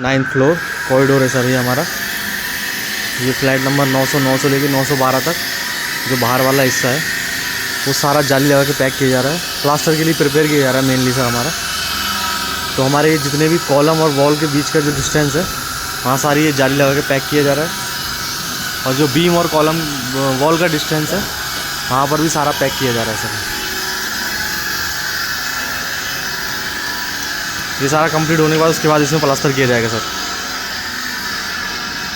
9th floor corridor है sir ये हमारा। ये फ्लैट नंबर 900 से लेके 912 तक जो बाहर वाला हिस्सा है वो सारा जाली लगा के पैक किया जा रहा है, प्लास्टर के लिए प्रिपेयर किया जा रहा है मेनली सर हमारा। तो हमारे ये जितने भी कॉलम और वॉल के बीच का जो डिस्टेंस है वहाँ सारी ये जाली लगा के पैक किया जा रहा है। और जो बीम और कॉलम वॉल का डिस्टेंस है वहाँ पर भी सारा पैक किया जा रहा है सर। ये सारा कंप्लीट होने के बाद उसके बाद इसमें प्लास्टर किया जाएगा सर।